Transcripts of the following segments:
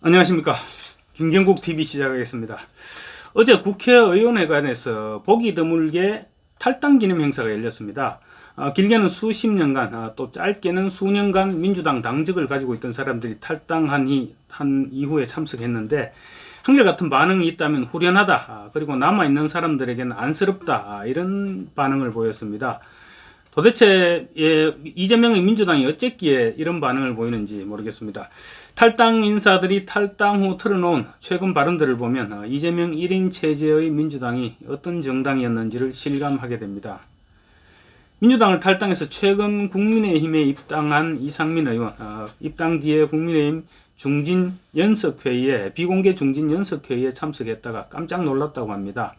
안녕하십니까. 김경국 TV 시작하겠습니다. 어제 국회의원회관에서 보기 드물게 탈당 기념 행사가 열렸습니다. 길게는 수십 년간, 또 짧게는 수년간 민주당 당직을 가지고 있던 사람들이 탈당한 이후에 참석했는데 한결같은 반응이 있다면 후련하다, 그리고 남아있는 사람들에게는 안쓰럽다, 이런 반응을 보였습니다. 도대체 이재명의 민주당이 어쨌기에 이런 반응을 보이는지 모르겠습니다. 탈당 인사들이 탈당 후 틀어놓은 최근 발언들을 보면 이재명 1인 체제의 민주당이 어떤 정당이었는지를 실감하게 됩니다. 민주당을 탈당해서 최근 국민의힘에 입당한 이상민 의원, 입당 뒤에 국민의힘 비공개 중진 연석회의에 참석했다가 깜짝 놀랐다고 합니다.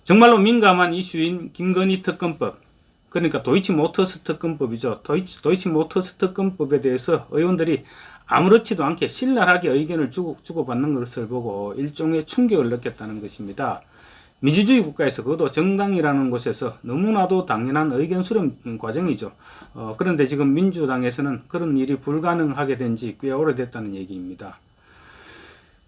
정말로 민감한 이슈인 김건희 특검법, 그러니까 도이치모터스 특검법이죠. 도이치모터스 특검법에 대해서 의원들이 아무렇지도 않게 신랄하게 의견을 주고받는 것을 보고 일종의 충격을 느꼈다는 것입니다. 민주주의 국가에서, 그것도 정당이라는 곳에서 너무나도 당연한 의견 수렴 과정이죠. 그런데 지금 민주당에서는 그런 일이 불가능하게 된 지 꽤 오래됐다는 얘기입니다.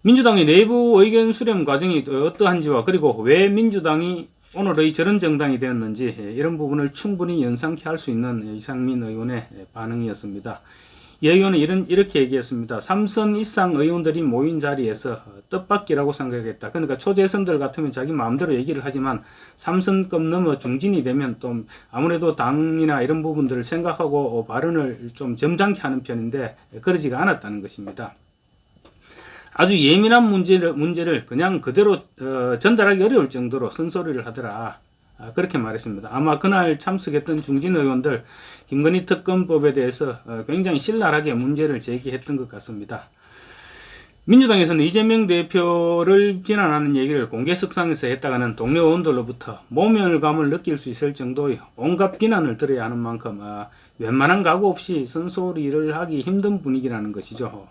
민주당의 내부 의견 수렴 과정이 어떠한지와, 그리고 왜 민주당이 오늘의 저런 정당이 되었는지, 이런 부분을 충분히 연상케 할 수 있는 이상민 의원의 반응이었습니다. 이 의원은 이렇게 얘기했습니다. 3선 이상 의원들이 모인 자리에서 뜻밖이라고 생각했다. 그러니까 초재선들 같으면 자기 마음대로 얘기를 하지만 3선급 넘어 중진이 되면 또 아무래도 당이나 이런 부분들을 생각하고 발언을 좀 점잖게 하는 편인데 그러지가 않았다는 것입니다. 아주 예민한 문제를 그냥 그대로 전달하기 어려울 정도로 쓴소리를 하더라, 그렇게 말했습니다. 아마 그날 참석했던 중진 의원들 김건희 특검법에 대해서 굉장히 신랄하게 문제를 제기했던 것 같습니다. 민주당에서는 이재명 대표를 비난하는 얘기를 공개석상에서 했다가는 동료 의원들로부터 모멸감을 느낄 수 있을 정도의 온갖 비난을 들어야 하는 만큼 웬만한 각오 없이 쓴소리를 하기 힘든 분위기라는 것이죠.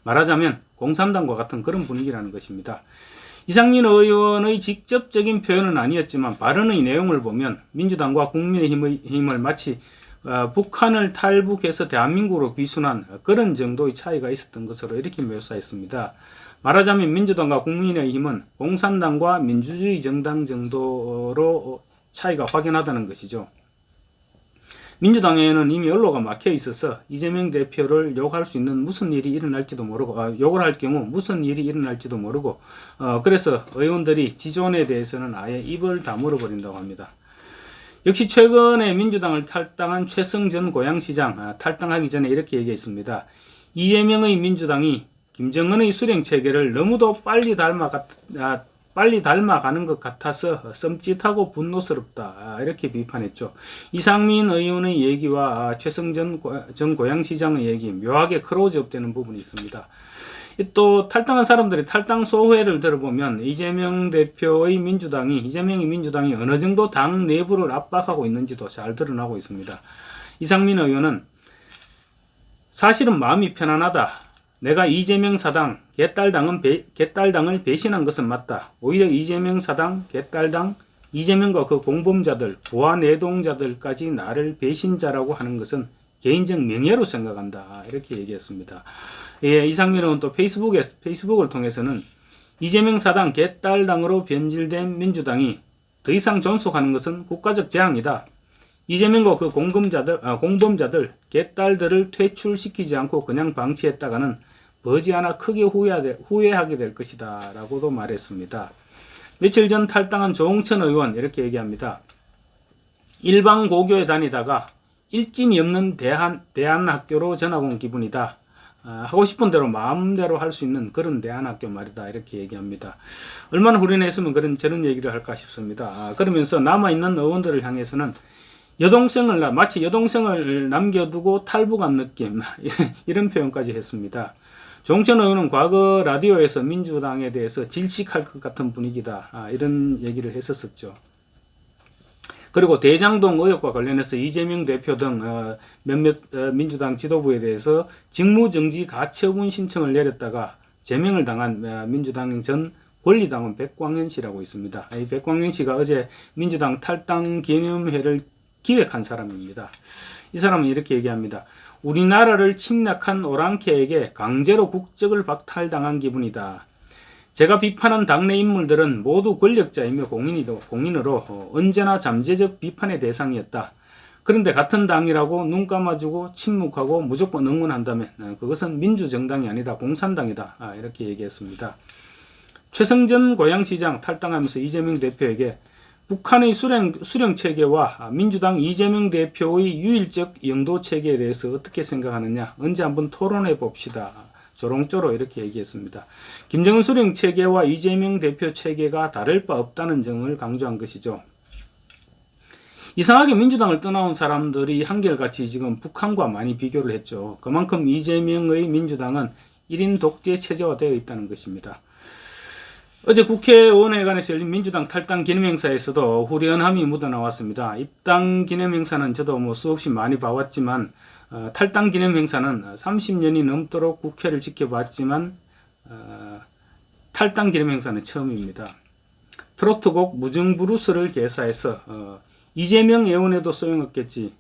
말하자면 공산당과 같은 그런 분위기라는 것입니다. 이상민 의원의 직접적인 표현은 아니었지만 발언의 내용을 보면 민주당과 국민의힘을 마치 북한을 탈북해서 대한민국으로 귀순한 그런 정도의 차이가 있었던 것으로 이렇게 묘사했습니다. 말하자면 민주당과 국민의힘은 공산당과 민주주의 정당 정도로 차이가 확연하다는 것이죠. 민주당에는 이미 언로가 막혀 있어서 이재명 대표를 욕할 수 있는 무슨 일이 일어날지도 모르고, 욕을 할 경우 무슨 일이 일어날지도 모르고, 그래서 의원들이 지존에 대해서는 아예 입을 다물어 버린다고 합니다. 역시 최근에 민주당을 탈당한 최승전 고양시장, 탈당하기 전에 이렇게 얘기했습니다. 이재명의 민주당이 김정은의 수령 체계를 너무도 빨리 닮아가는 것 같아서 썸짓하고 분노스럽다, 이렇게 비판했죠. 이상민 의원의 얘기와 최승전 전 고양시장의 얘기 묘하게 크로즈업되는 부분이 있습니다. 또 탈당한 사람들이 탈당 소회를 들어보면 이재명의 민주당이 어느 정도 당 내부를 압박하고 있는지도 잘 드러나고 있습니다. 이상민 의원은 사실은 마음이 편안하다. 내가 이재명 사당, 개딸당을 배신한 것은 맞다. 오히려 이재명 사당, 개딸당, 이재명과 그 공범자들, 보아 내동자들까지 나를 배신자라고 하는 것은 개인적 명예로 생각한다, 이렇게 얘기했습니다. 이상민 의원 또 페이스북을 통해서는 이재명 사당, 개딸당으로 변질된 민주당이 더 이상 존속하는 것은 국가적 재앙이다. 이재명과 그 공범자들, 개딸들을 퇴출시키지 않고 그냥 방치했다가는 머지않아 크게 후회하게 될 것이다, 라고도 말했습니다. 며칠 전 탈당한 조홍천 의원 이렇게 얘기합니다. 일반 고교에 다니다가 일진이 없는 대안학교로 전학 온 기분이다. 하고 싶은 대로 마음대로 할 수 있는 그런 대안학교 말이다, 이렇게 얘기합니다. 얼마나 후련했으면 저런 얘기를 할까 싶습니다. 그러면서 남아있는 의원들을 향해서는 마치 여동생을 남겨두고 탈북한 느낌, 이런 표현까지 했습니다. 조홍천 의원은 과거 라디오에서 민주당에 대해서 질식할 것 같은 분위기다, 이런 얘기를 했었죠. 그리고 대장동 의혹과 관련해서 이재명 대표 등 몇몇 민주당 지도부에 대해서 직무정지 가처분 신청을 내렸다가 제명을 당한 민주당 전 권리당원 백광현 씨라고 있습니다. 이 백광현 씨가 어제 민주당 탈당 기념회를 기획한 사람입니다. 이 사람은 이렇게 얘기합니다. 우리나라를 침략한 오랑캐에게 강제로 국적을 박탈당한 기분이다. 제가 비판한 당내 인물들은 모두 권력자이며 공인으로 언제나 잠재적 비판의 대상이었다. 그런데 같은 당이라고 눈 감아주고 침묵하고 무조건 응원한다면 그것은 민주정당이 아니라 공산당이다. 이렇게 얘기했습니다. 최승전 고양시장 탈당하면서 이재명 대표에게 북한의 수령 체계와 민주당 이재명 대표의 유일적 영도 체계에 대해서 어떻게 생각하느냐, 언제 한번 토론해 봅시다. 조롱조로 이렇게 얘기했습니다. 김정은 수령 체계와 이재명 대표 체계가 다를 바 없다는 점을 강조한 것이죠. 이상하게 민주당을 떠나온 사람들이 한결같이 지금 북한과 많이 비교를 했죠. 그만큼 이재명의 민주당은 1인 독재 체제화되어 있다는 것입니다. 어제 국회의원회관에서 열린 민주당 탈당 기념행사에서도 후련함이 묻어나왔습니다. 입당 기념행사는 저도 수없이 많이 봐왔지만 탈당 기념행사는 30년이 넘도록 국회를 지켜봤지만 탈당 기념행사는 처음입니다. 트로트곡 무증브루스를 개사해서 이재명 예원에도 소용없겠지.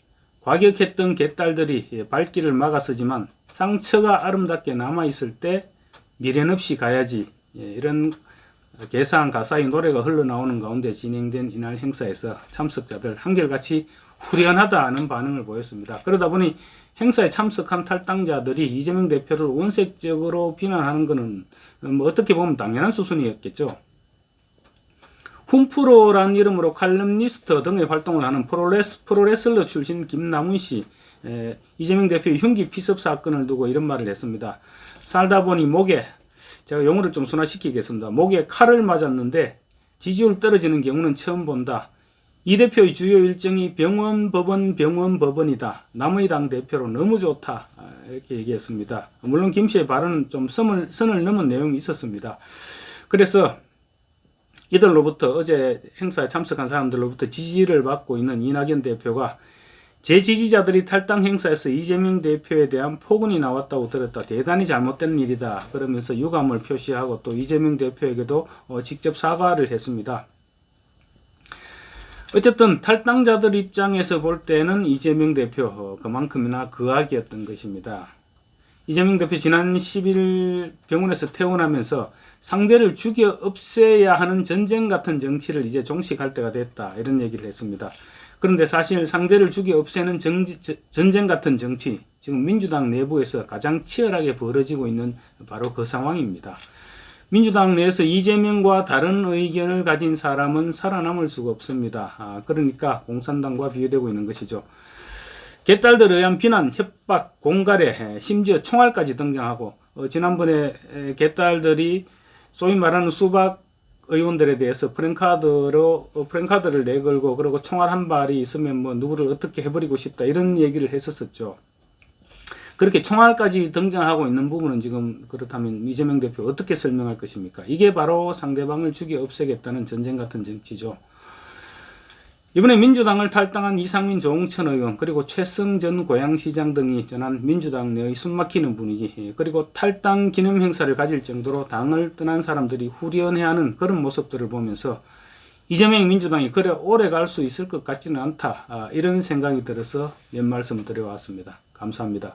과격했던 개딸들이 발길을 막아서지만 상처가 아름답게 남아있을 때 미련 없이 가야지. 이런 개사한 가사의 노래가 흘러나오는 가운데 진행된 이날 행사에서 참석자들 한결같이 후련하다는 반응을 보였습니다. 그러다 보니 행사에 참석한 탈당자들이 이재명 대표를 원색적으로 비난하는 것은 어떻게 보면 당연한 수순이었겠죠. 홈프로란 이름으로 칼럼니스트 등의 활동을 하는 프로레슬러 출신 김남훈 씨, 이재명 대표의 흉기 피습 사건을 두고 이런 말을 했습니다. 살다 보니 목에, 제가 용어를 좀 순화시키겠습니다. 목에 칼을 맞았는데 지지율 떨어지는 경우는 처음 본다. 이 대표의 주요 일정이 병원, 법원이다. 남의 당 대표로 너무 좋다. 이렇게 얘기했습니다. 물론 김 씨의 발언은 좀 선을 넘은 내용이 있었습니다. 그래서 이들로부터, 어제 행사에 참석한 사람들로부터 지지를 받고 있는 이낙연 대표가 제 지지자들이 탈당 행사에서 이재명 대표에 대한 폭언이 나왔다고 들었다. 대단히 잘못된 일이다. 그러면서 유감을 표시하고 또 이재명 대표에게도 직접 사과를 했습니다. 어쨌든 탈당자들 입장에서 볼 때는 이재명 대표 그만큼이나 거악이었던 것입니다. 이재명 대표 지난 10일 병원에서 퇴원하면서 상대를 죽여 없애야 하는 전쟁 같은 정치를 이제 종식할 때가 됐다. 이런 얘기를 했습니다. 그런데 사실 상대를 죽여 없애는 전쟁 같은 정치, 지금 민주당 내부에서 가장 치열하게 벌어지고 있는 바로 그 상황입니다. 민주당 내에서 이재명과 다른 의견을 가진 사람은 살아남을 수가 없습니다. 그러니까 공산당과 비교되고 있는 것이죠. 개딸들에 의한 비난, 협박, 공갈에 심지어 총알까지 등장하고 지난번에 개딸들이 소위 말하는 수박 의원들에 대해서 프랭카드를 내걸고 그리고 총알 한 발이 있으면 누구를 어떻게 해버리고 싶다 이런 얘기를 했었죠. 그렇게 총알까지 등장하고 있는 부분은 지금 그렇다면 이재명 대표 어떻게 설명할 것입니까? 이게 바로 상대방을 죽여 없애겠다는 전쟁 같은 정치죠. 이번에 민주당을 탈당한 이상민 조홍천 의원 그리고 최승전 고양시장 등이 전한 민주당 내의 숨막히는 분위기, 그리고 탈당 기념 행사를 가질 정도로 당을 떠난 사람들이 후련해하는 그런 모습들을 보면서 이재명 민주당이 그래 오래 갈 수 있을 것 같지는 않다, 이런 생각이 들어서 몇 말씀 드려왔습니다. 감사합니다.